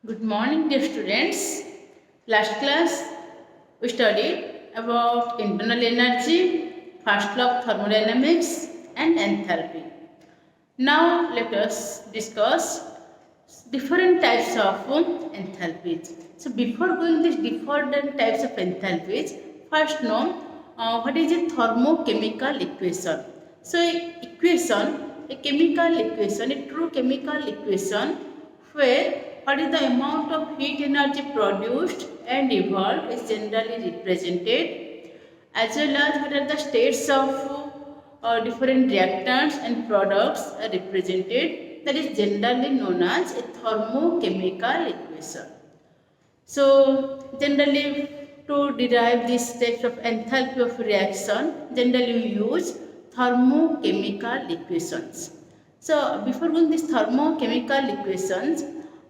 Good morning, dear students. Last class we studied about internal energy, first law of thermodynamics, and enthalpy. Now let us discuss different types of enthalpies. So before going these different types of enthalpies, first know what is a thermochemical equation. So a chemical equation, a true chemical equation where what is the amount of heat energy produced and evolved is generally represented, as well as what are the states of different reactants and products are represented, that is generally known as a thermochemical equation. So generally to derive these types of enthalpy of reaction, generally we use thermochemical equations. So before going these thermochemical equations,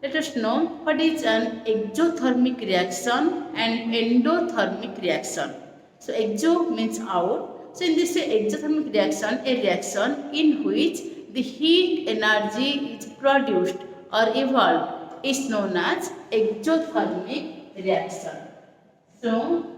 let us know what is an exothermic reaction and endothermic reaction. So exo means out. So in this exothermic reaction, a reaction in which the heat energy is produced or evolved is known as exothermic reaction. So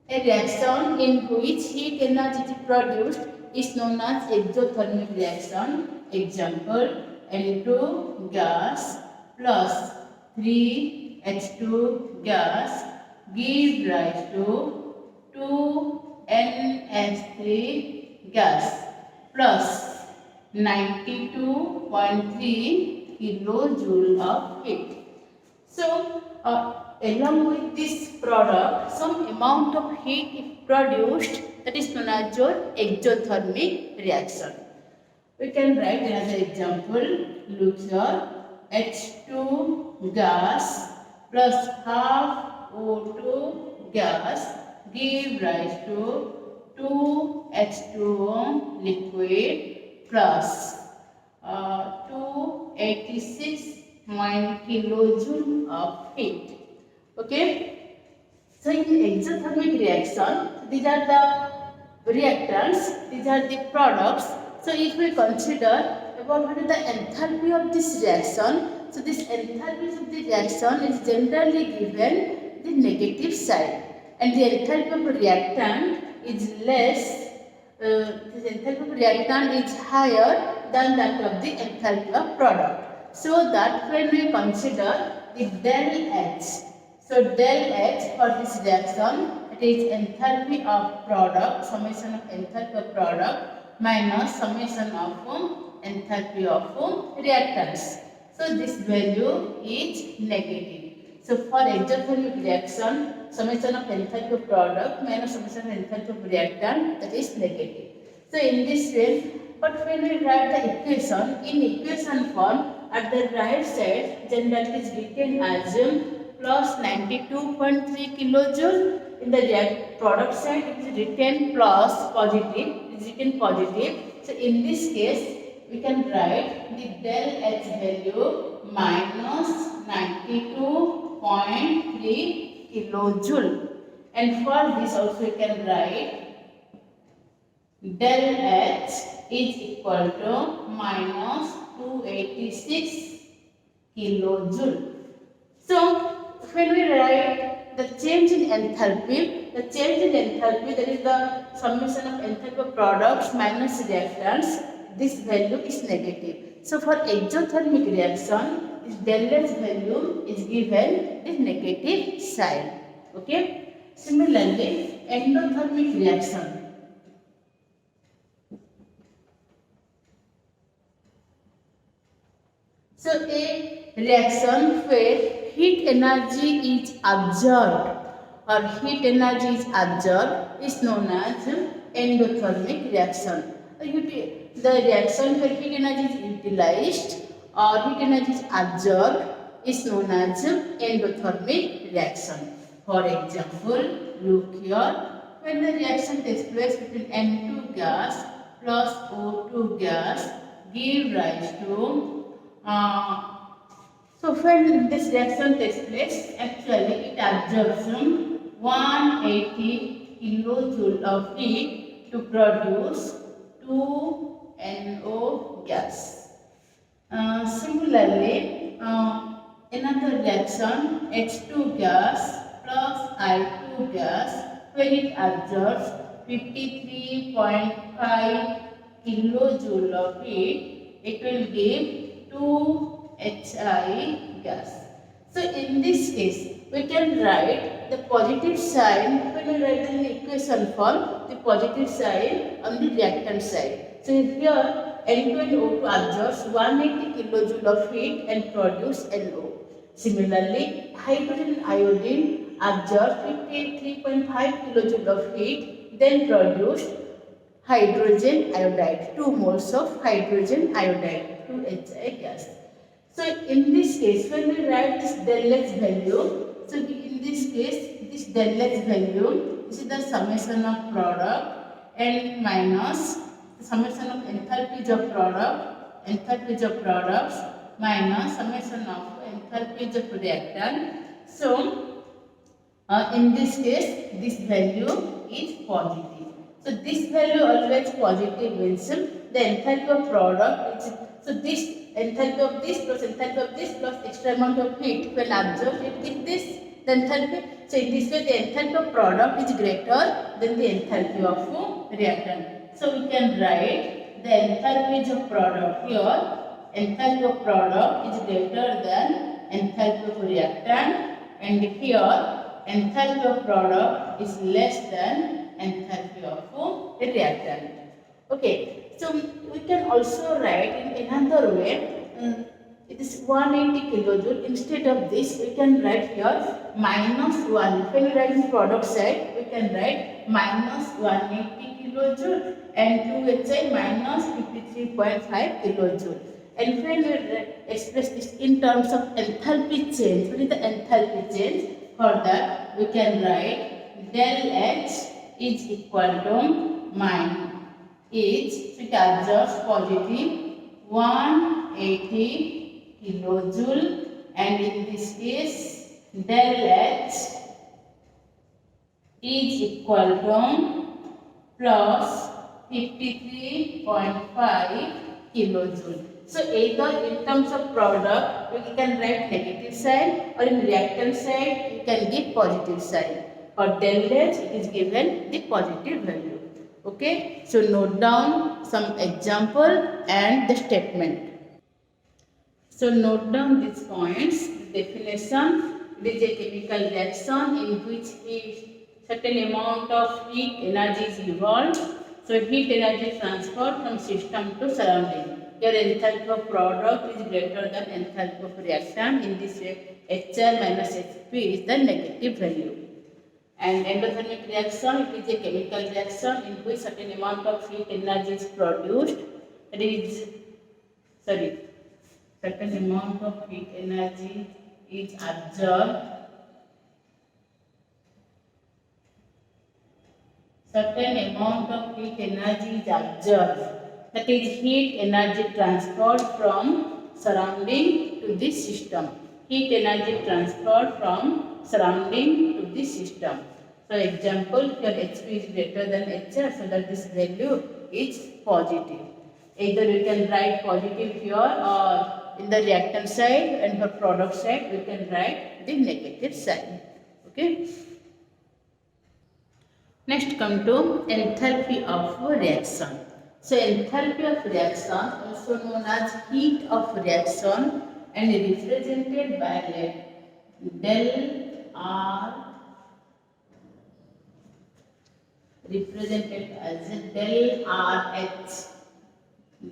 a reaction in which heat energy is produced is known as exothermic reaction. Example, N2 gas plus 3H2 gas give rise to 2NH3 gas plus 92.3 kilojoule of heat. So, along with this product, some amount of heat is produced, that is known as your exothermic reaction. We can write another example. Look here, H2 gas plus half O2 gas give rise to 2H2O liquid plus 286 kilojoule of heat. Okay. So in exothermic reaction, these are the reactants, these are the products. So if we consider about what is the enthalpy of this reaction, so this enthalpy of the reaction is generally given the negative side, and the enthalpy of reactant is less. This enthalpy of reactant is higher than that of the enthalpy of product. So that when we consider the del H, so del H for this reaction, it is enthalpy of product, summation of enthalpy of product minus summation of enthalpy of reactants. So this value is negative. So for exothermic reaction, summation of enthalpy of product minus summation of enthalpy of reactant, that is negative. So in this way, but when we write the equation in equation form, at the right side generally is written as plus 92.3 kilojoule. In the product side it is written plus positive, it is written positive. So in this case we can write the del H value minus 92.3 kilojoule, and for this also we can write del H is equal to minus 286 kilojoule. So when we write the change in enthalpy, that is the summation of enthalpy of products minus reactants, this value is negative. So for exothermic reaction, this del H value is given is negative side. Okay. Similarly, endothermic reaction. So a reaction where heat energy is absorbed or heat energy is absorbed is known as endothermic reaction. The reaction where heat energy is utilized or heat energy is absorbed is known as endothermic reaction. For example, look here, when the reaction takes place between N2 gas plus O2 gas give rise to so when this reaction takes place, actually it absorbs 180 kilojoule of heat to produce 2NO gas. Similarly, another reaction H2 gas plus I2 gas, when it absorbs 53.5 kilojoule of heat, it will give 2HI gas. So in this case, we can write the positive sign when we write in the equation form, the positive sign on the reactant side. So here N2O2 absorbs 180 kilojoule of heat and produce NO. Similarly, hydrogen iodine absorbs 53.5 kilojoule of heat, then produce hydrogen iodide, 2 moles of hydrogen iodide, 2HI gas. So in this case, when we write this del H value, so in this case, this del H value, this is the summation of product and minus the summation of enthalpies of products minus summation of enthalpies of reactant. So in this case, this value is positive. So this value always positive means the enthalpy of product is, so this enthalpy of this plus extra amount of heat when absorbed, it gives this the enthalpy. So in this way, the enthalpy of product is greater than the enthalpy of reactant. So we can write the enthalpy of product here. Enthalpy of product is greater than enthalpy of reactant, and here enthalpy of product is less than enthalpy of reactant. Okay. So we can also write in another way, it is 180 kilojoule. Instead of this, we can write here minus 1. When we write in product side, we can write minus 180 kilojoule and 2HI minus 53.5 kilojoule. And when we express this in terms of enthalpy change, what is the enthalpy change? For that, we can write del H is equal to minus. So it absorbs positive 180 kilojoule, and in this case del H is equal to plus 53.5 kilojoule. So either in terms of product we can write negative sign, or in reactant side you can give positive sign. For del H it is given the positive value. Okay, so note down some example and the statement. So note down these points. The definition: it is a chemical reaction in which certain amount of heat energy is involved. So heat energy is transferred from system to surrounding. Your enthalpy of product is greater than enthalpy of reactant. In this way, HR minus HP is the negative value. And endothermic reaction, it is a chemical reaction in which certain amount of heat energy is produced. Certain amount of heat energy is absorbed. Certain amount of heat energy is absorbed. That is heat energy transferred from surrounding to this system. Heat energy transferred from surrounding to this system. So example, here HP is greater than HR, so that this value is positive. Either we can write positive here, or in the reactant side, and for product side we can write the negative sign. Okay. Next come to enthalpy of reaction. So enthalpy of reaction, also known as heat of reaction, and represented by del R, represented as del RH.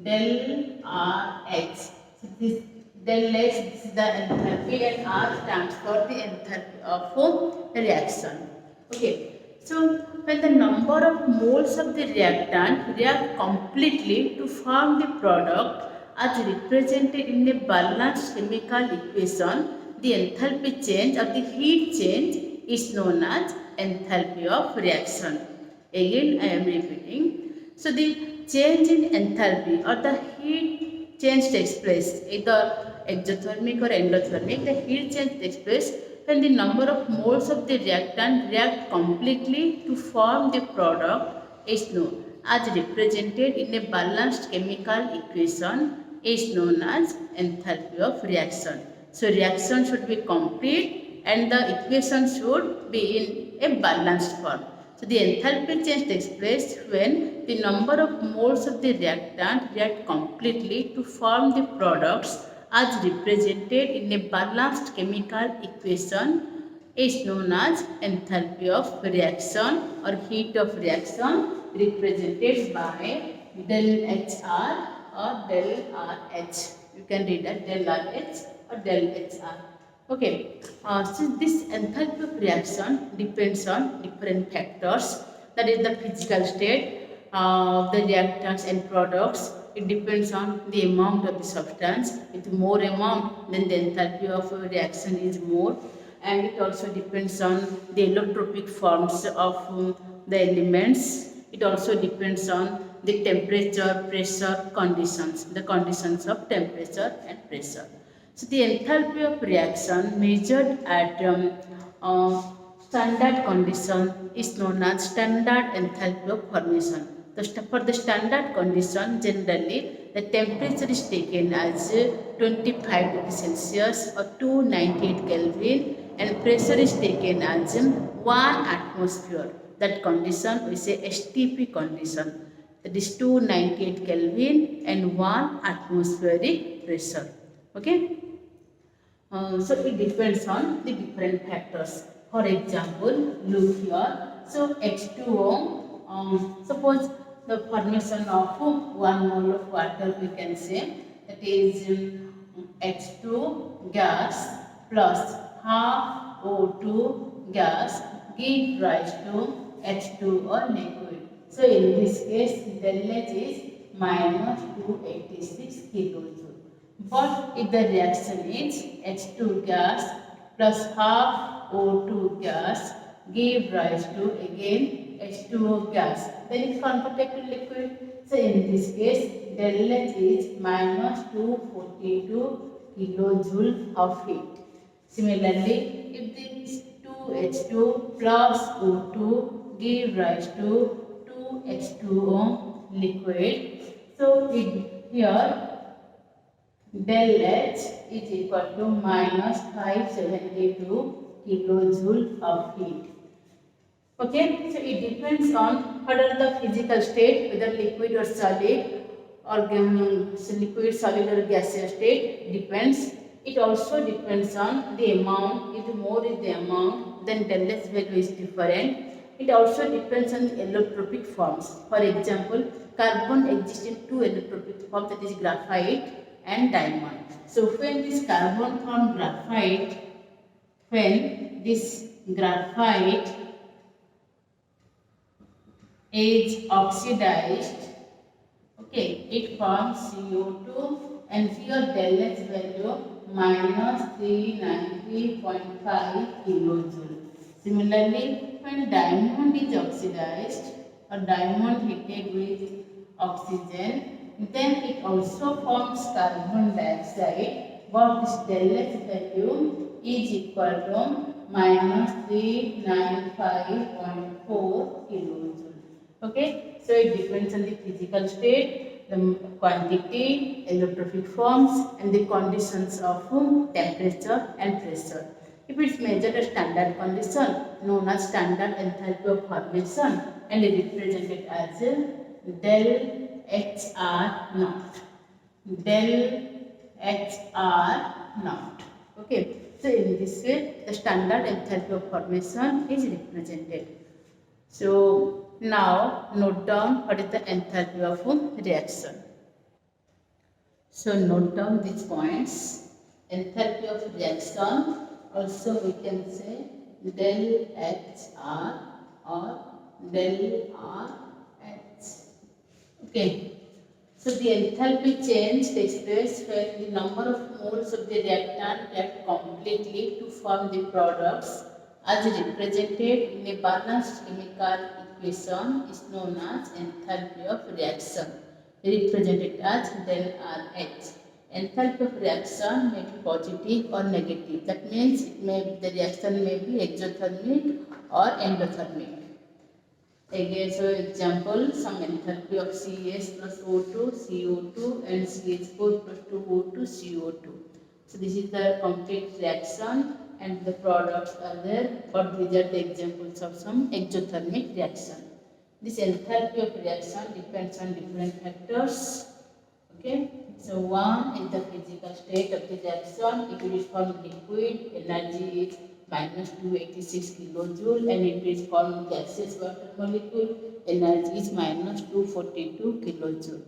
Del RH. So this del H, this is the enthalpy, and R stands for the enthalpy of reaction. Okay. So when the number of moles of the reactant react completely to form the product as represented in a balanced chemical equation, the enthalpy change of the heat change is known as enthalpy of reaction. Again I am repeating. So the change in enthalpy or the heat change takes place either exothermic or endothermic. The heat change takes place when the number of moles of the reactant react completely to form the product is known as represented in a balanced chemical equation is known as enthalpy of reaction. So reaction should be complete and the equation should be in a balanced form. So the enthalpy change takes place when the number of moles of the reactant react completely to form the products as represented in a balanced chemical equation is known as enthalpy of reaction or heat of reaction represented by del HR or del RH. You can read that del RH or del HR. Okay, since this enthalpy of reaction depends on different factors, that is the physical state of the reactants and products. It depends on the amount of the substance. With more amount, then the enthalpy of reaction is more, and it also depends on the allotropic forms of the elements. It also depends on the temperature, pressure conditions, the conditions of temperature and pressure. So the enthalpy of reaction measured at standard condition is known as standard enthalpy of formation. For the standard condition, generally the temperature is taken as 25 degrees Celsius or 298 Kelvin, and pressure is taken as 1 atmosphere. That condition we say STP condition. That is 298 Kelvin and 1 atmospheric pressure. Okay. So it depends on the different factors. For example, look here. So H2O, suppose the formation of 1 mole of water, we can say that is H2 gas plus half O2 gas give rise to H2O liquid. So in this case, del H is minus 286 kilojoule. But if the reaction is H2 gas plus half O2 gas give rise to again H2O gas, then it converted to liquid. So in this case, del H is minus 242 kilojoule of heat. Similarly, if this 2H2 plus O2 give rise to 2H2O liquid, so here del H is equal to minus 572 kilojoule of heat. Okay, so it depends on what are the physical state, whether liquid or solid, or liquid, solid or gaseous state depends. It also depends on the amount. If more is the amount, then del H value is different. It also depends on the allotropic forms. For example, carbon exists in two allotropic forms, that is graphite and diamond. So when this carbon form graphite, when this graphite is oxidized, okay, it forms CO2, and here del H value minus 390.5 kilojoule. Similarly, when diamond is oxidized or diamond heated with oxygen, then it also forms carbon dioxide, but this del H value is equal to minus 395.4 kilojoule. Okay, so it depends on the physical state, the quantity, allotropic forms, and the conditions of temperature and pressure. If it is measured as standard condition, known as standard enthalpy of formation, and it is represented as del HR naught. Del HR naught. Okay, so in this way, the standard enthalpy of formation is represented. So now note down what is the enthalpy of reaction. So note down these points. Enthalpy of reaction, also we can say del HR or del RH. Okay. So the enthalpy change takes place when the number of moles of the reactant react completely to form the products as represented in a balanced chemical equation is known as enthalpy of reaction, represented as del RH. Enthalpy of reaction may be positive or negative. That means the reaction may be exothermic or endothermic. Again, so example, some enthalpy of CH plus O2, CO2 and CH4 plus 2O2, CO2. So this is the complete reaction and the products are there, but these are the examples of some exothermic reaction. This enthalpy of reaction depends on different factors. Okay, so one is the physical state of the reaction. If it is formed liquid, energy is minus 286 kilojoule, and if it is formed gaseous water molecule, energy is minus 242 kilojoule.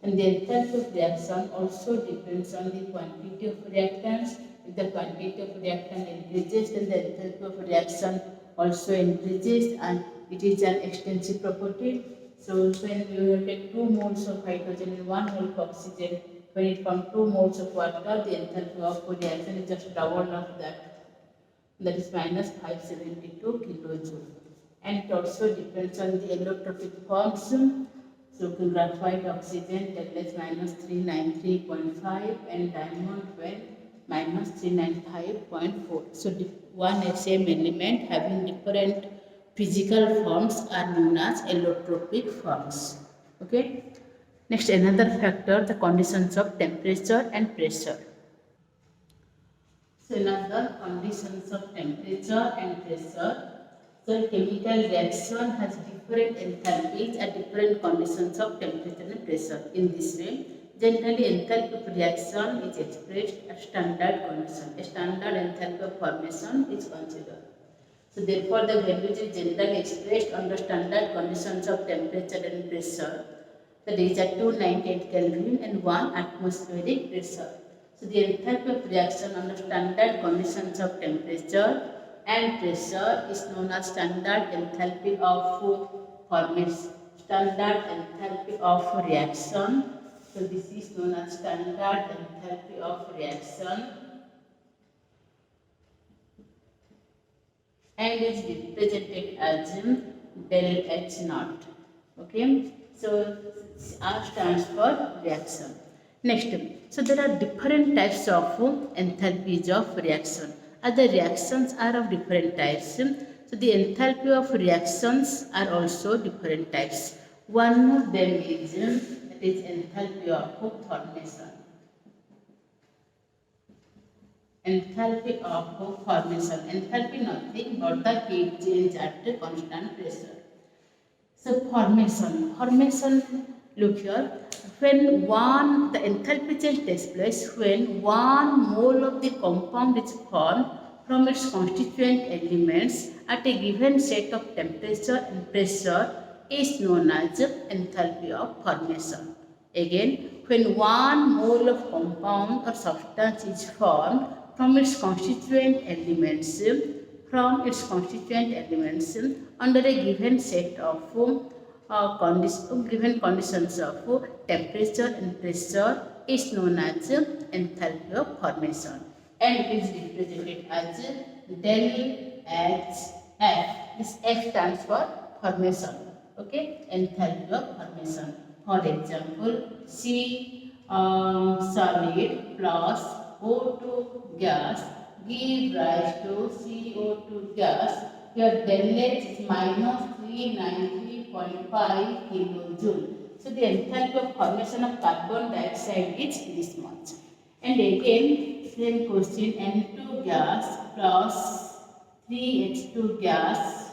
And the enthalpy of reaction also depends on the quantity of reactants. If the quantity of reactant increases, then the enthalpy of reaction also increases, and it is an extensive property. So when you take 2 moles of hydrogen and 1 mole of oxygen, when it comes 2 moles of water, the enthalpy of reaction is just double of that. That is minus 572 kilojoule. And it also depends on the allotropic forms. So graphite oxygen that is minus 393.5 and diamond well minus 395.4. So one same element having different physical forms are known as allotropic forms. Okay. Next, another factor, the conditions of temperature and pressure. So another conditions of temperature and pressure. So chemical reaction has different enthalpies at different conditions of temperature and pressure. In this way, generally enthalpy of reaction is expressed at standard condition. A standard enthalpy of formation is considered. So therefore, the values is generally expressed under standard conditions of temperature and pressure. That is at 298 Kelvin and 1 atmospheric pressure. So the enthalpy of reaction under standard conditions of temperature and pressure is known as standard enthalpy of formation. Standard enthalpy of reaction. So this is known as standard enthalpy of reaction and is represented as del H naught. Okay, so R stands for reaction. Next, so there are different types of enthalpies of reaction. Other reactions are of different types. So the enthalpy of reactions are also different types. One of them is that is enthalpy of formation. Enthalpy of formation. Enthalpy nothing but the heat change at a constant pressure. So formation, look here, when the enthalpy change takes place when 1 mole of the compound is formed from its constituent elements at a given set of temperature and pressure is known as enthalpy of formation. Again, when 1 mole of compound or substance is formed from its constituent elements under a given set of given conditions of temperature and pressure is known as enthalpy of formation, and it is represented as del H F. This F stands for formation. Okay, enthalpy of formation. For example, C solid plus O2 gas give rise to CO2 gas. Here del H is minus 393.5 kilojoule. So the enthalpy of formation of carbon dioxide is this much. And again, same question, N2 gas plus 3H2 gas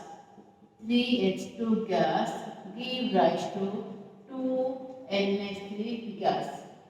give rise to 2NH3 gas.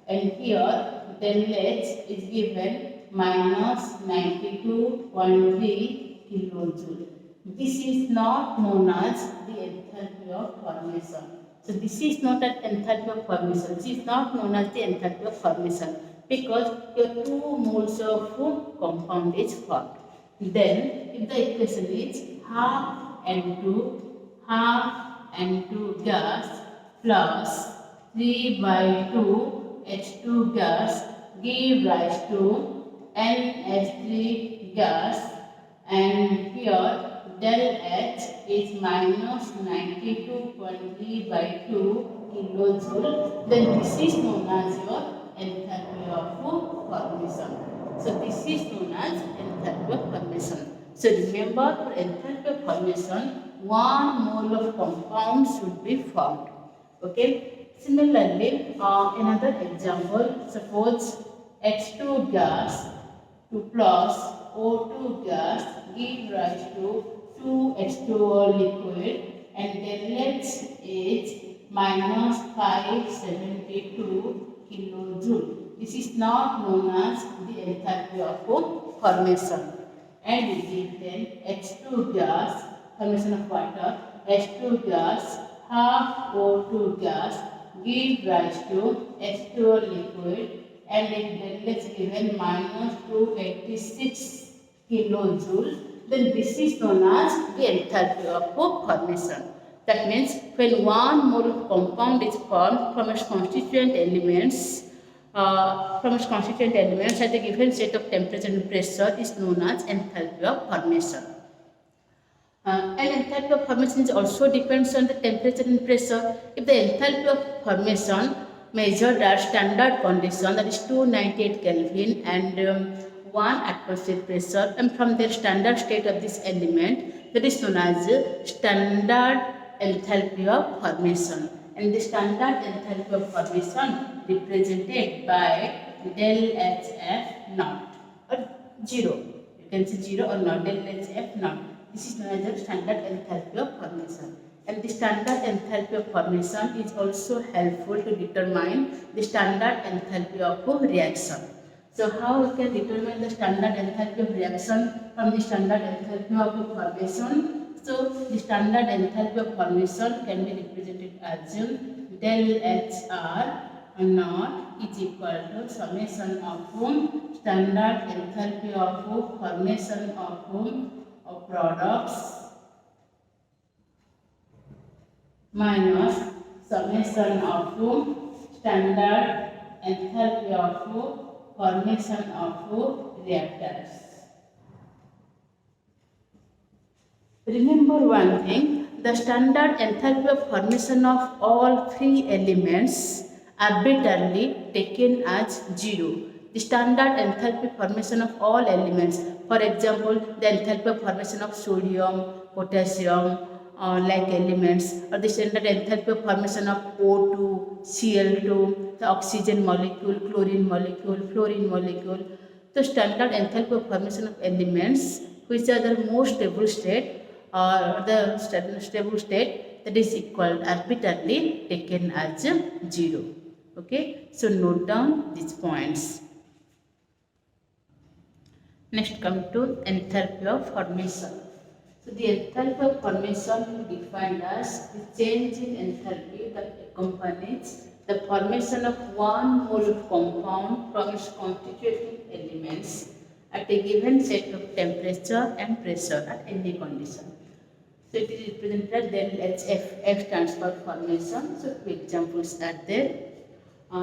And here del H is given minus 92.3 kilojoule. This is not known as the enthalpy of formation. So this is not an enthalpy of formation. This is not known as the enthalpy of formation because your 2 moles of compound is formed. Then if the equation is half N2 gas plus 3/2 H2 gas give rise to NH3 gas, and here del H is minus 92.3/2 kilojoule, then this is known as your enthalpy of formation. So this is known as enthalpy of formation. So remember, for enthalpy of formation, 1 mole of compound should be formed. Okay. Similarly, another example, suppose H2 gas 2 plus O2 gas give rise to 2H2O liquid and delta is minus 572 kilojoule. This is not known as the enthalpy of formation. And we give then H2 gas, formation of water, H2 gas, half O2 gas give rise to H2O liquid and if delta is given minus 286 kilojoule, then this is known as the enthalpy of formation. That means when 1 mole of compound is formed from its constituent elements, at a given state of temperature and pressure is known as enthalpy of formation. And enthalpy of formation is also depends on the temperature and pressure. If the enthalpy of formation measured at standard condition, that is 298 Kelvin and 1 atmosphere pressure, and from their standard state of this element, that is known as standard enthalpy of formation. And the standard enthalpy of formation represented by del HF naught or 0. You can say 0 or not, del HF naught. This is known as the standard enthalpy of formation. And the standard enthalpy of formation is also helpful to determine the standard enthalpy of reaction. So how we can determine the standard enthalpy of reaction from the standard enthalpy of formation? So the standard enthalpy of formation can be represented as del HR naught is equal to summation of standard enthalpy of formation of products minus summation of standard enthalpy of formation of reactors. Remember one thing, the standard enthalpy of formation of all three elements arbitrarily taken as 0. The standard enthalpy formation of all elements, for example, the enthalpy of formation of sodium, potassium, like elements, or the standard enthalpy of formation of O2, Cl2, the oxygen molecule, chlorine molecule, fluorine molecule. The standard enthalpy of formation of elements which are the most stable state or the stable state, that is equal arbitrarily taken as 0. Okay, so note down these points. Next come to enthalpy of formation. So the enthalpy of formation defined as the change in enthalpy that accompanies the formation of 1 mole of compound from its constitutive elements at a given set of temperature and pressure at any condition. So it is represented then as F stands for formation. So two examples are there.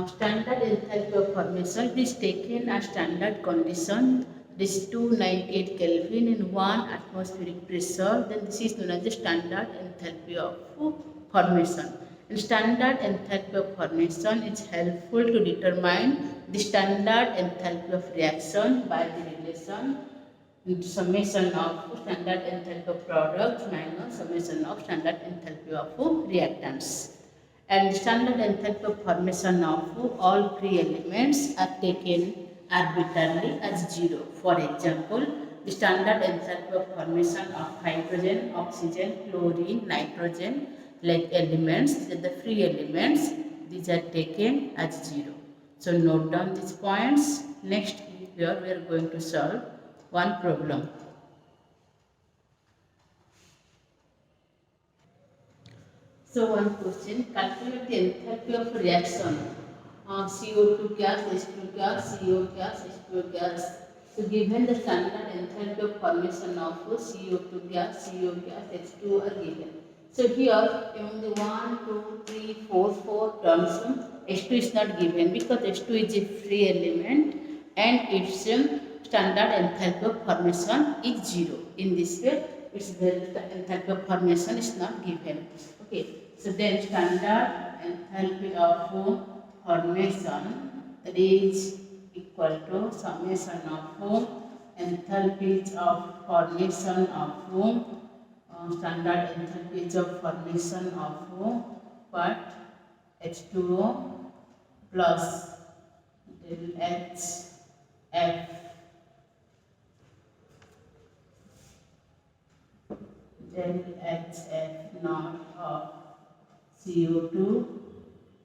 Standard enthalpy of formation is taken as standard condition. This is 298 Kelvin and 1 atmospheric pressure. Then this is known as the standard enthalpy of formation. And standard enthalpy of formation is helpful to determine the standard enthalpy of reaction by the relation summation of standard enthalpy of product minus summation of standard enthalpy of reactants. And the standard enthalpy of formation of all three elements are taken arbitrarily as 0. For example, the standard enthalpy of formation of hydrogen, oxygen, chlorine, nitrogen, like elements, the free elements, these are taken as 0. So note down these points. Next here we are going to solve one problem. So one question, calculate the enthalpy of reaction CO2 gas, H2 gas, CO gas, H2 gas. So given the standard enthalpy of formation of CO2 gas, CO gas, H2 are given. So here among the 1, 2, 3, 4 terms, H2 is not given because H2 is a free element and its standard enthalpy of formation is 0. In this way, its enthalpy of formation is not given. Okay, so then standard enthalpy of formation, that is equal to summation of enthalpies of formation of standard enthalpy of formation of what H2O plus del HF del HF naught of CO2.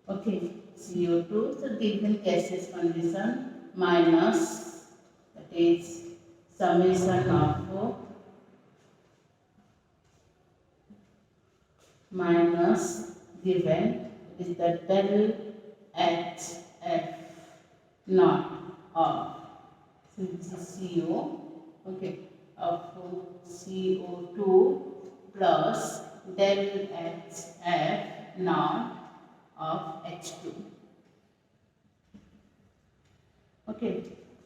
Okay, CO2. So given gaseous condition minus, that is summation of minus given is the del HF naught of, so this is CO, okay, of CO2 plus del HF naught of H2. Okay,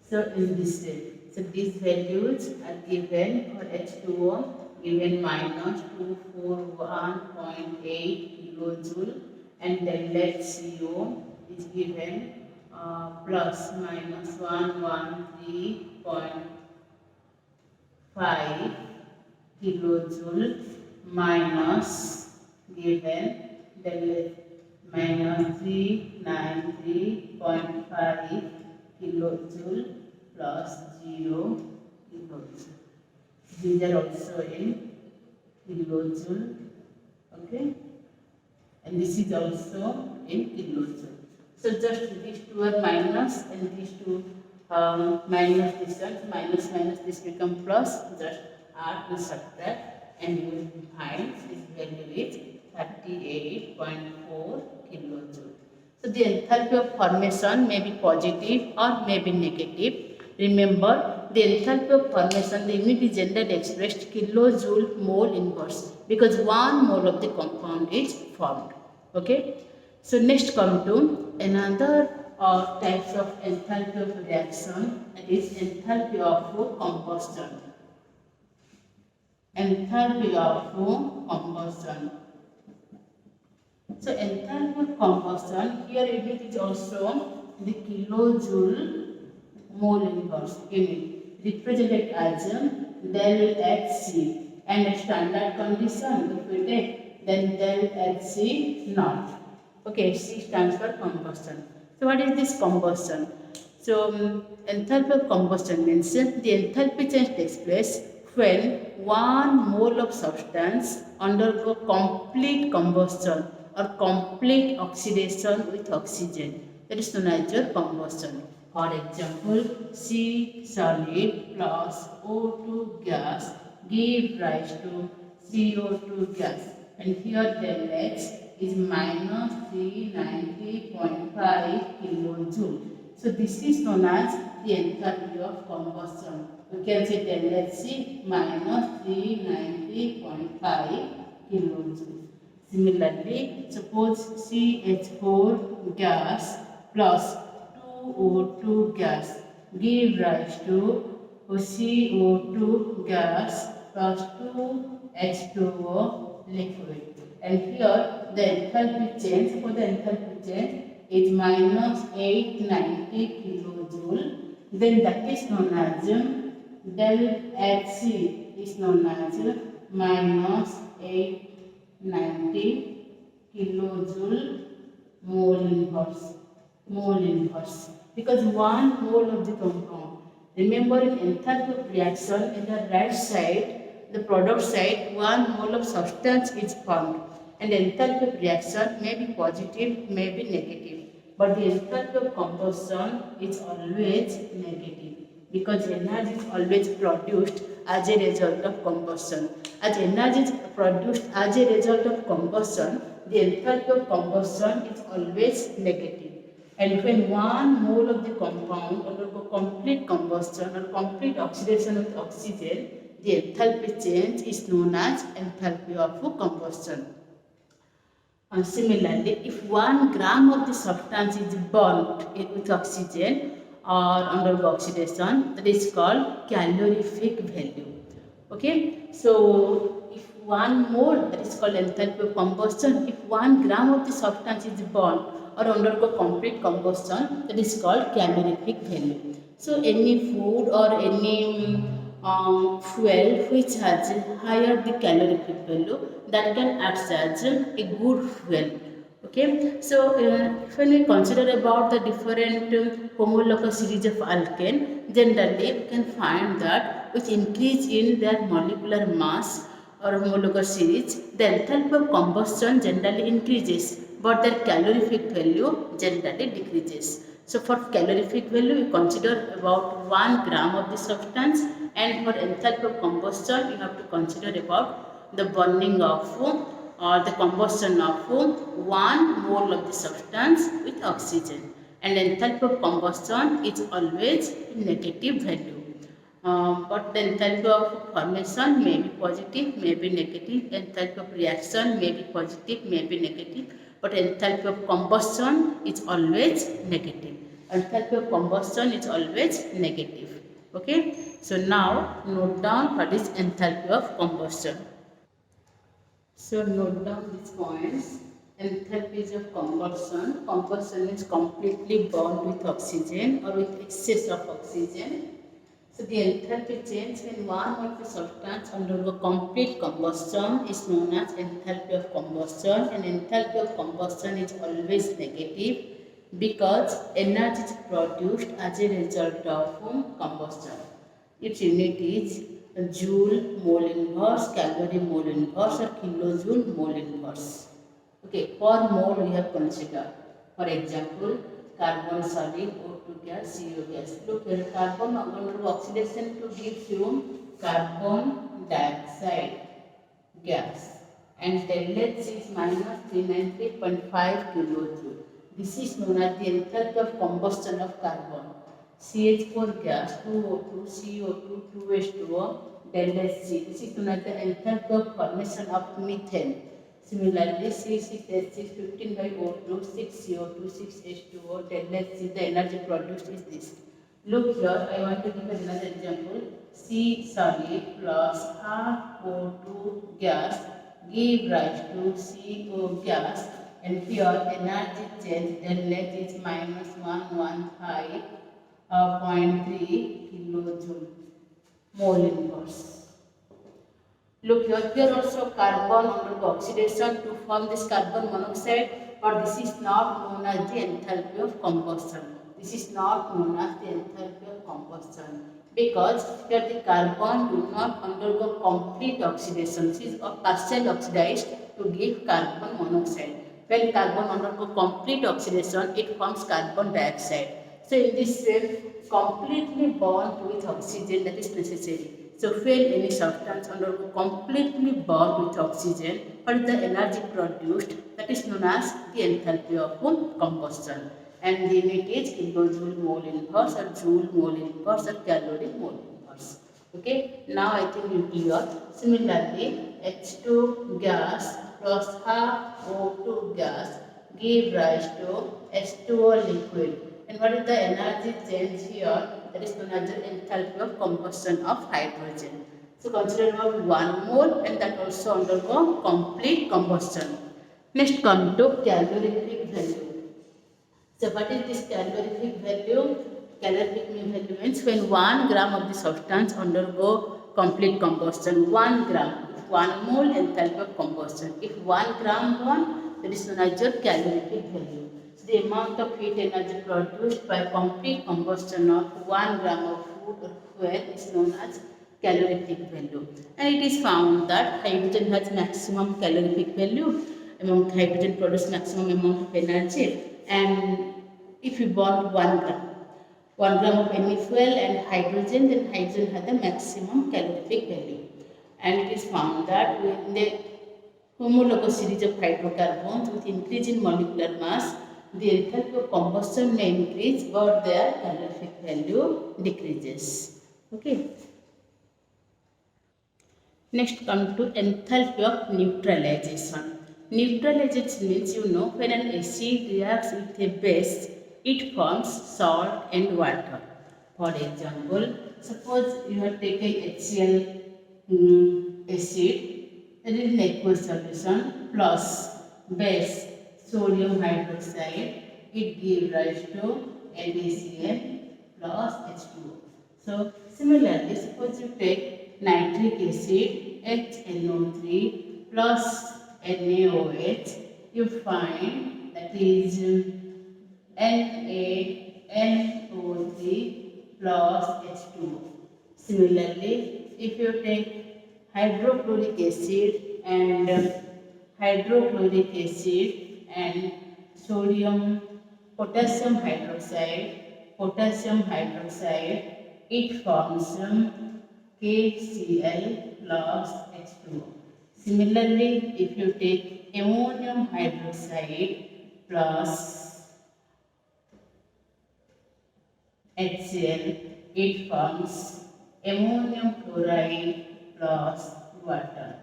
so in this way, so these values are given for H2O given minus 241.8 kilojoule, and del HCO is given plus minus 113.5 kilojoule minus given del minus 393.5 kilojoule plus 0 kilojoule. These are also in kilojoule, okay, and this is also in kilojoule. So just these two are minus and these two minus distance, minus this become plus, just add to subtract and you will find this value is 38.4 kilojoule. So the enthalpy of formation may be positive or may be negative. Remember, the enthalpy of formation, the unit is generally expressed kilojoule mole inverse because 1 mole of the compound is formed. Okay. So next come to another types of enthalpy of reaction, that is enthalpy of combustion. Enthalpy of combustion. So enthalpy of combustion, here unit is also the kilojoule mole inverse unit, represented as del HC, and a standard condition if we take then del HC naught. Okay, C stands for combustion. So what is this combustion? So enthalpy of combustion means the enthalpy change takes place when 1 mole of substance undergo complete combustion or complete oxidation with oxygen. That is known as your combustion. For example, C solid plus O2 gas give rise to CO2 gas, and here del H is minus 390.5 kilojoule. So this is known as the enthalpy of combustion. We can say del HC minus 390.5 kilojoule. Similarly, suppose CH4 gas plus 2O2 gas give rise to CO2 gas plus 2H2O liquid. And here the enthalpy change, for the enthalpy change is minus 890 kilojoule. Then that is known as del HC is known as minus 890 kilojoule mole inverse. Because 1 mole of the compound. Remember, in enthalpy of reaction, in the right side, the product side, 1 mole of substance is formed, and enthalpy of reaction may be positive, may be negative, but the enthalpy of combustion is always negative because energy is always produced as a result of combustion. As energy is produced as a result of combustion, the enthalpy of combustion is always negative. And when 1 mole of the compound undergo complete combustion or complete oxidation with oxygen, the enthalpy change is known as enthalpy of combustion. Similarly, if 1 gram of the substance is burnt with oxygen or undergo oxidation, that is called calorific value. Okay, so if 1 mole, that is called enthalpy of combustion. If 1 gram of the substance is burnt or undergo complete combustion, that is called calorific value. So any food or any fuel which has higher the calorific value, that can act as a good fuel. Okay, so when we consider about the different homologous series of alkane, generally we can find that with increase in their molecular mass or homologous series, the enthalpy of combustion generally increases, but their calorific value generally decreases. So for calorific value, we consider about 1 gram of the substance, and for enthalpy of combustion, you have to consider about the burning of or the combustion of 1 mole of the substance with oxygen, and enthalpy of combustion is always negative value. But the enthalpy of formation may be positive, may be negative. Enthalpy of reaction may be positive, may be negative. But enthalpy of combustion is always negative. Enthalpy of combustion is always negative. Okay. So now note down what is enthalpy of combustion. So note down these points. Enthalpy of combustion. Combustion is completely bound with oxygen or with excess of oxygen. So the enthalpy change when one of the substance undergo complete combustion is known as enthalpy of combustion, and enthalpy of combustion is always negative because energy is produced as a result of combustion. Its unit is joule mole inverse, calorie mole inverse, or kilojoule mole inverse. Okay, per mole we have considered. For example, carbon solid, O2 gas, CO gas. Look here, carbon undergo oxidation to give you carbon dioxide gas, and del H is minus 393.5 kilojoule. This is known as the enthalpy of combustion of carbon. CH4 gas, 2O2, CO2, 2H2O, del HC. This is known as the enthalpy of formation of methane. Similarly, C6H6 15 by O2, 6CO2, 6H2O, del HC, the energy produced is this. Look here, I want to give another example. C solid plus half O2 gas give rise to CO gas, and here energy change del H is minus 115.3 kilojoule mole inverse. Look here also carbon undergo oxidation to form this carbon monoxide, but this is not known as the enthalpy of combustion. This is not known as the enthalpy of combustion because here the carbon do not undergo complete oxidation. This is a partial oxidized to give carbon monoxide. When carbon undergo complete oxidation, it forms carbon dioxide. So in this way, completely bond with oxygen, that is necessary. So when any substance undergo completely bound with oxygen, what is the energy produced? That is known as the enthalpy of combustion. And the unit is kilojoule mole inverse, or joule mole inverse, or calorie mole inverse. Okay. Now I think you clear. Similarly, H2 gas plus half O2 gas give rise to H2O liquid. And what is the energy change here? That is known as the enthalpy of combustion of hydrogen. So consider about 1 mole, and that also undergo complete combustion. Next come to calorific value. So what is this calorific value? Calorific value means when 1 gram of the substance undergo complete combustion. 1 gram, 1 mole enthalpy of combustion. If 1 gram gone, that is known as your calorific value. The amount of heat energy produced by complete combustion of 1 gram of food or fuel is known as calorific value. And it is found that hydrogen has maximum calorific value. Among hydrogen produces maximum amount of energy. And if you burn 1 gram of any fuel and hydrogen, then hydrogen has the maximum calorific value. And it is found that when the homologous series of hydrocarbons with increase in molecular mass, the enthalpy of combustion may increase, but their calorific value decreases. Okay. Next come to enthalpy of neutralization. Neutralization means when an acid reacts with a base, it forms salt and water. For example, suppose you have taken HCl acid, that is an aqueous solution, plus base sodium hydroxide, it gives rise to NaCl plus H2O. So similarly, suppose you take nitric acid HNO3 plus NaOH, you find that is NaNO3 plus H2O. Similarly, if you take hydrochloric acid and sodium potassium hydroxide, it forms KCl plus H2O. Similarly, if you take ammonium hydroxide plus HCl, it forms ammonium chloride plus water.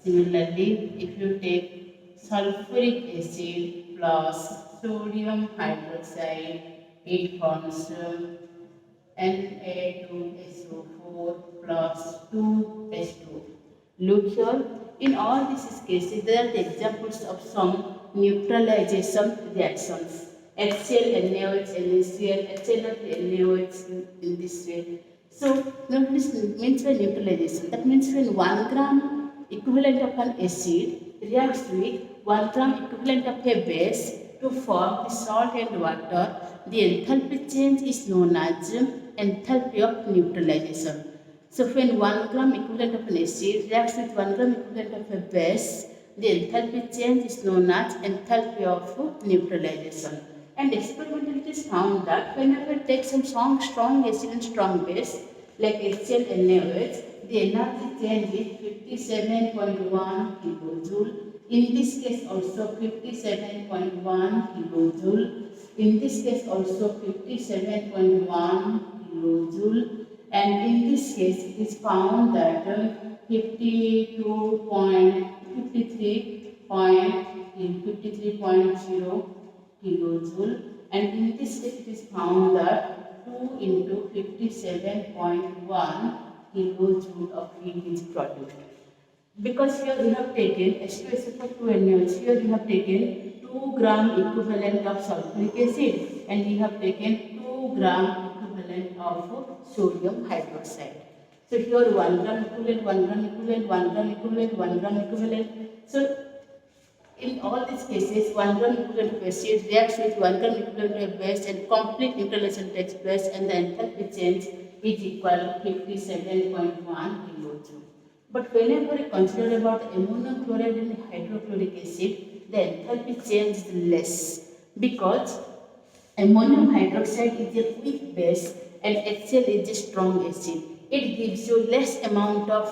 Similarly, if you take sulfuric acid plus sodium hydroxide, it forms Na2SO4 plus 2H2O. Look here, in all these cases, there are the examples of some neutralization reactions. HCl, NaOH, NaCl, HNO3, NaOH in this way. So, this means by neutralization. That means when 1 gram equivalent of an acid reacts with 1 gram equivalent of a base to form the salt and water, the enthalpy change is known as enthalpy of neutralization. So when 1 gram equivalent of an acid reacts with 1 gram equivalent of a base, the enthalpy change is known as enthalpy of neutralization. And experimentally it is found that whenever we take some strong acid and strong base like HCl and NaOH, the energy change is 57.1 kilojoule. In this case also 57.1 kilojoule. In this case also 57.1 kilojoule. And in this case it is found that 53.0 kilojoule, and in this case it is found that 2 into 57.1 kilojoule of heat is produced. Because here we have taken H2SO4 here we have taken 2 gram equivalent of sulfuric acid and we have taken 2 gram equivalent of sodium hydroxide. So here 1 gram equivalent, 1 gram equivalent, 1 gram equivalent, 1 gram equivalent. So in all these cases, 1 gram equivalent of acid reacts with 1 gram equivalent of base and complete neutralization takes place and the enthalpy change is equal to 57.1 kilojoule. But whenever we consider about ammonium chloride and hydrochloric acid, the enthalpy change is less because ammonium hydroxide is a weak base and HCl is a strong acid. It gives you less amount of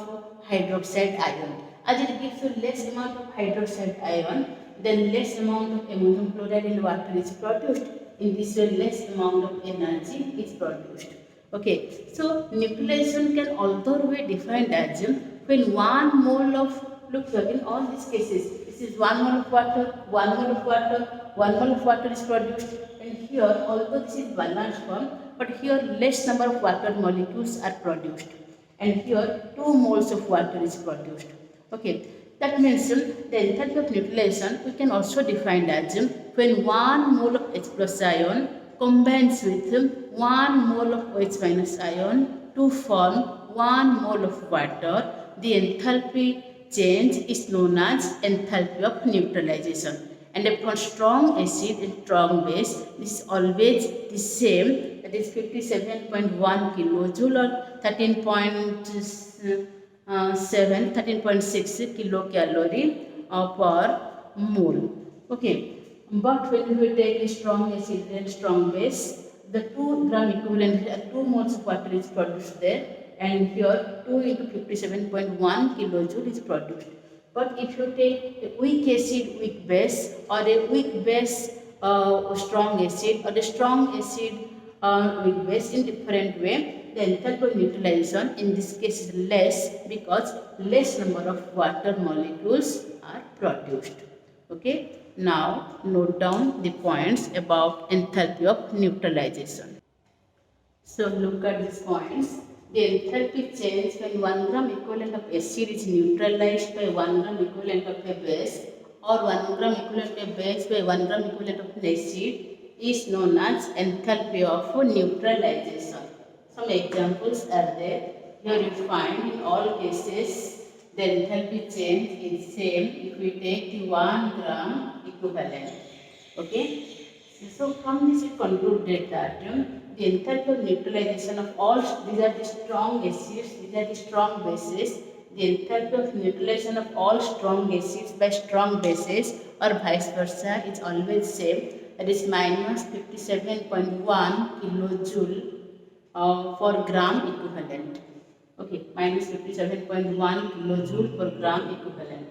hydroxide ion. As it gives you less amount of hydroxide ion, then less amount of ammonium chloride in water is produced. In this way, less amount of energy is produced. Okay, so neutralization can also be defined as when 1 mole of, look here, in all these cases, this is 1 mole of water, 1 mole of water, 1 mole of water is produced. And here, although this is balanced form, but here less number of water molecules are produced. And here 2 moles of water is produced. Okay, that means the enthalpy of neutralization we can also define as when 1 mole of H plus ion combines with 1 mole of OH minus ion to form 1 mole of water, the enthalpy change is known as enthalpy of neutralization. And upon strong acid and strong base, this is always the same, that is 57.1 kilojoule or 13.6 kilocalorie per mole. Okay, but when we take a strong acid and strong base, the 2 gram equivalent, 2 moles of water is produced there, and here 2 into 57.1 kilojoule is produced. But if you take a weak acid, weak base, or a weak base, strong acid, or a strong acid, weak base in different way, the enthalpy of neutralization in this case is less because less number of water molecules are produced. Okay, now note down the points about enthalpy of neutralization. So look at these points. The enthalpy change when 1 gram equivalent of acid is neutralized by 1 gram equivalent of a base, or 1 gram equivalent of a base by 1 gram equivalent of an acid is known as enthalpy of neutralization. Some examples are there. Here you find in all cases the enthalpy change is same if we take the 1 gram equivalent. Okay. So from this we concluded that the enthalpy of neutralization of all, these are the strong acids, these are the strong bases. The enthalpy of neutralization of all strong acids by strong bases or vice versa is always same. That is minus 57.1 kilojoule for gram equivalent. Okay, minus 57.1 kilojoule per gram equivalent.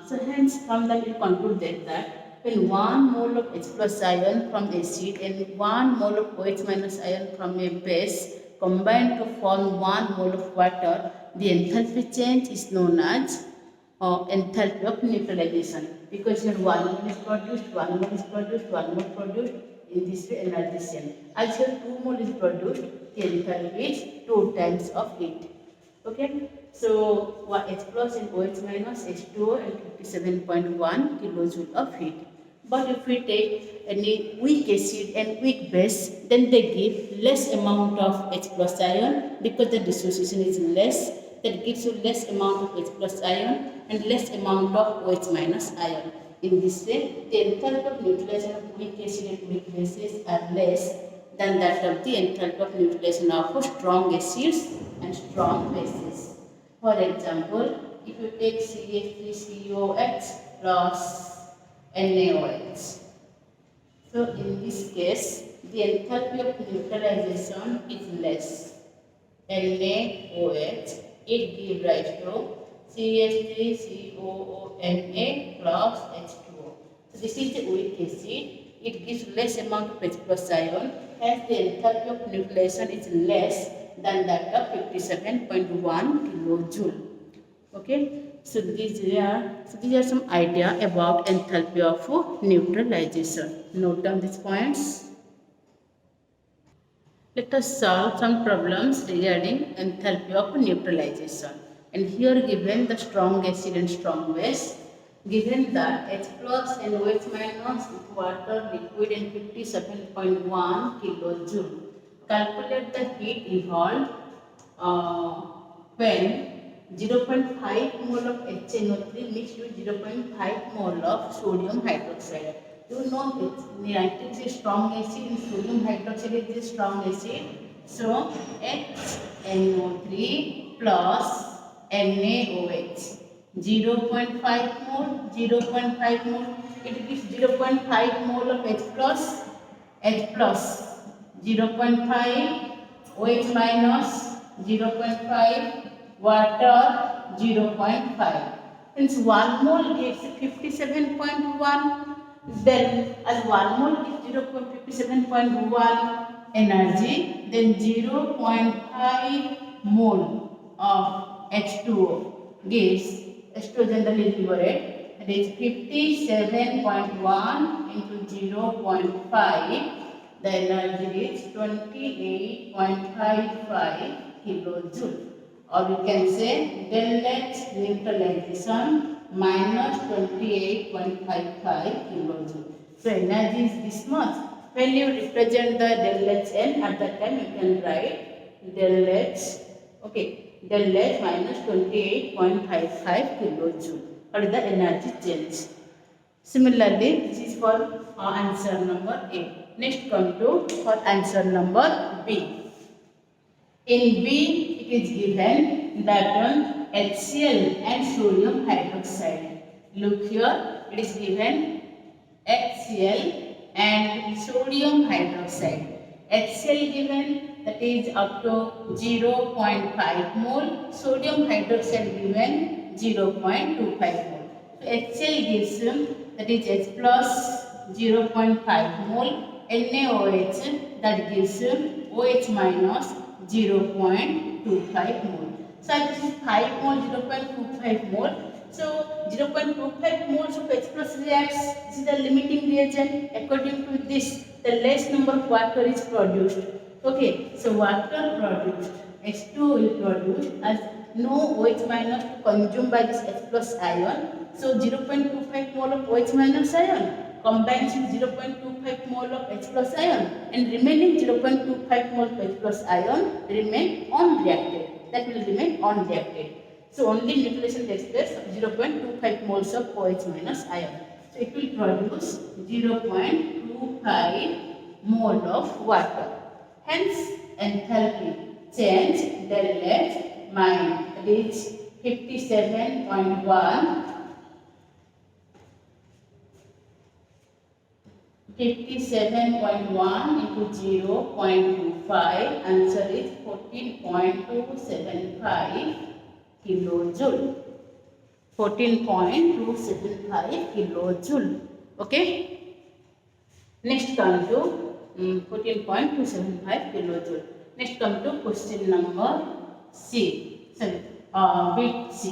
So hence from that we concluded that when 1 mole of H plus ion from acid and 1 mole of OH minus ion from a base combine to form 1 mole of water, the enthalpy change is known as enthalpy of neutralization, because here 1 mole is produced, 1 mole is produced, 1 mole produced. In this way energy same. As here 2 mole is produced, the enthalpy is 2 times of it. Okay, so H plus and OH minus H2O and 57.1 kilojoule of heat. But if we take any weak acid and weak base, then they give less amount of H plus ion because the dissociation is less. That gives you less amount of H plus ion and less amount of OH minus ion. In this way, the enthalpy of neutralization of weak acid and weak bases are less than that of the enthalpy of neutralization of strong acids and strong bases. For example, if you take CH3COH plus NaOH. So in this case, the enthalpy of neutralization is less. NaOH, it gives rise to CH3COONA plus H2O. So this is the weak acid. It gives less amount of H plus ion, hence the enthalpy of neutralization is less than that of 57.1 kilojoule. Okay, so these are some idea about enthalpy of neutralization. Note down these points. Let us solve some problems regarding enthalpy of neutralization. And here given the strong acid and strong base, given that H plus and OH minus with water liquid and 57.1 kilojoule. Calculate the heat evolved when 0.5 mole of HNO3 mixed with 0.5 mole of sodium hydroxide. You know nitric is a strong acid and sodium hydroxide is a strong acid. So HNO3 plus NaOH 0.5 mole, 0.5 mole. It gives 0.5 mole of H plus 0.5, OH minus 0.5, water 0.5. Since 1 mole gives 57.1, then as 1 mole gives 0.57.1 energy, then 0.5 mole of H2O gives, H2O generally liberate, that is 57.1 into 0.5, the energy is 28.55 kilojoule. Or we can say del H neutralization minus 28.55 kilojoule. So energy is this much. When you represent the del Hn at that time, you can write del H, okay, del H minus 28.55 kilojoule. What is the energy change? Similarly, this is for answer number A. Next come to for answer number B. In B, it is given that HCl and sodium hydroxide. Look here, it is given HCl and sodium hydroxide. HCl given, that is up to 0.5 mole, sodium hydroxide given 0.25 mole. So HCl gives that is H plus 0.5 mole, NaOH that gives OH minus 0.25 mole. So this is 5 mole, 0.25 mole. So 0.25 moles of H plus reacts. This is the limiting reagent. According to this, the less number of water is produced. Okay, so water produced, H2O will produce as no OH minus consumed by this H plus ion. So 0.25 mole of OH minus ion combines with 0.25 mole of H plus ion, and remaining 0.25 mole of H plus ion remain unreacted. That will remain unreacted. So only neutralization takes place of 0.25 moles of OH minus ion. So it will produce 0.25 mole of water. Hence enthalpy change del H minus is 57.1 into 0.25, answer is 14.275 kilojoule. 14.275 kilojoule. Okay. Next come to 14.275 kilojoule. Next come to question number C. Sorry, bit C.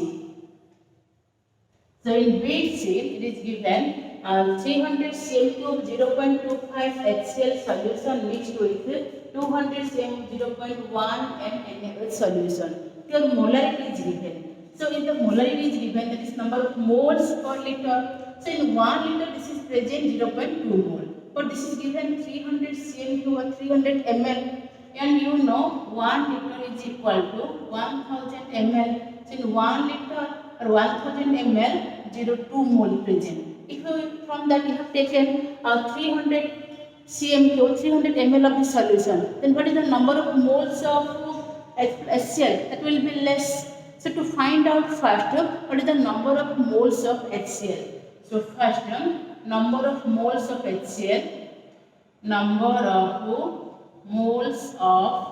So in bit C, it is given 300 cm cube 0.25 HCl solution mixed with 200 cm 0.1 NaOH solution. Your molarity is given. So in the molarity is given, that is number of moles per liter. So in 1 liter this is present 0.2 mole. But this is given 300 cm cube or 300 ml. And you know 1 liter is equal to 1000 ml. So in 1 liter or 1000 ml, 0.2 mole present. If you, from that you have taken 300 cm or 300 ml of the solution, then what is the number of moles of HCl? That will be less. So to find out first, what is the number of moles of HCl? So first, number of moles of HCl, number of moles of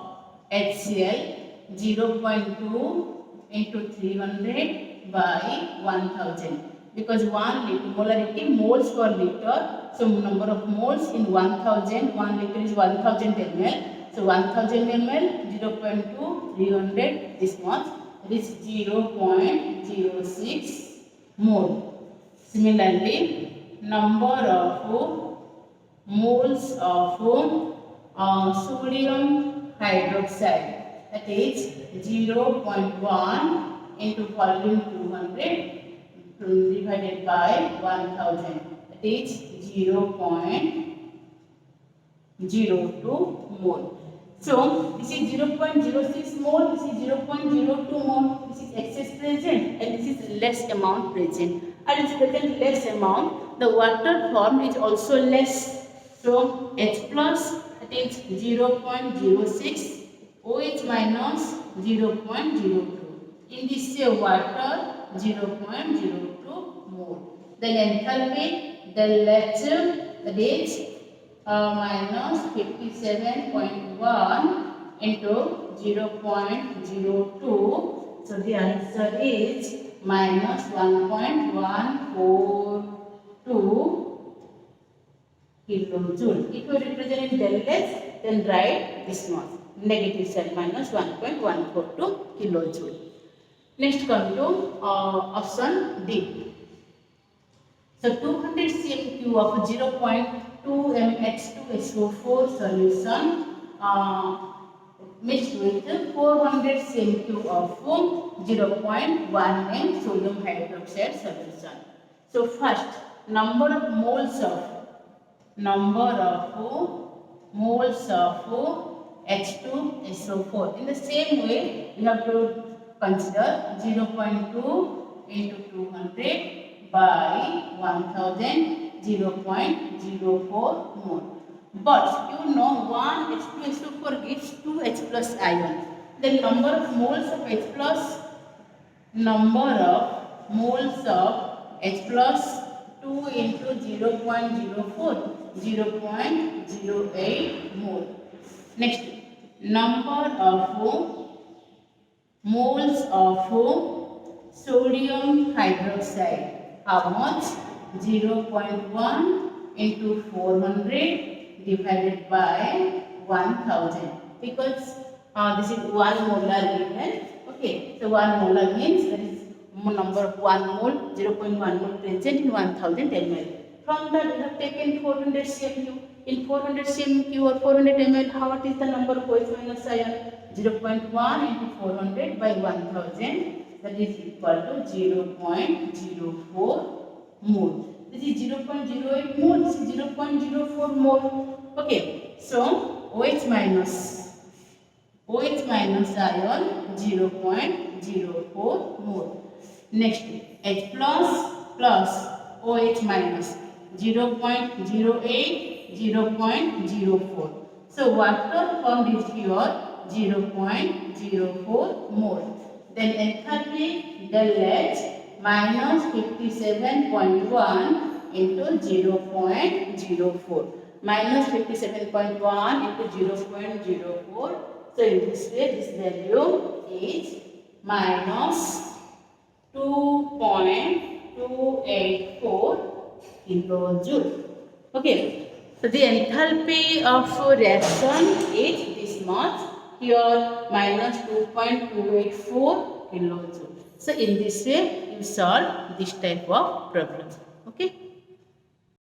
HCl 0.2 into 300 by 1000. Because 1 liter molarity moles per liter, so number of moles in 1000, 1 liter is 1000 ml. So 1000 ml 0.2 300 this much, that is 0.06 mole. Similarly, number of moles of sodium hydroxide, that is 0.1 into volume 200 divided by 1000, that is 0.02 mole. So this is 0.06 mole, this is 0.02 mole, this is excess present and this is less amount present. And it's present less amount, the water form is also less. So H plus, that is 0.06, OH minus 0.02. In this water 0.02 mole. Then enthalpy del H, that is minus 57.1 into 0.02. So the answer is minus 1.142 kilojoule. If you represent in del H, then write this much. Negative side minus 1.142 kilojoule. Next come to option D. So 200 cm cube of 0.2 mH2SO4 solution mixed with 400 cm cube of 0.1 m sodium hydroxide solution. So first, number of moles of H2SO4. In the same way, you have to consider 0.2 into 200 by 1000, 0.04 mole. But you know 1 H2SO4 gives 2 H plus ion. The number of moles of H plus, two into 0.04, 0.08 mole. Next, number of moles of sodium hydroxide. How much? 0.1 into 400 divided by 1000. Because this is 1 molar given. Okay, so 1 molar means that is number of 1 mole, 0.1 mole present in 1000 ml. From that we have taken 400 cm. In 400 cm or 400 ml, what is the number of OH minus ion? 0.1 into 400 by 1000, that is equal to 0.04 mole. This is 0.08 mole. This is 0.04 mole. Okay. So OH minus ion 0.04 mole. Next H plus OH minus 0.08 0.04. So water formed is here 0.04 mole. Then enthalpy del H minus 57.1 into 0.04. Minus 57.1 into 0.04. So in this way, this value is minus 2.284 kilojoule. Okay. So the enthalpy of reaction is this much. Here minus 2.284 kilojoule. So in this way, you solve this type of problem.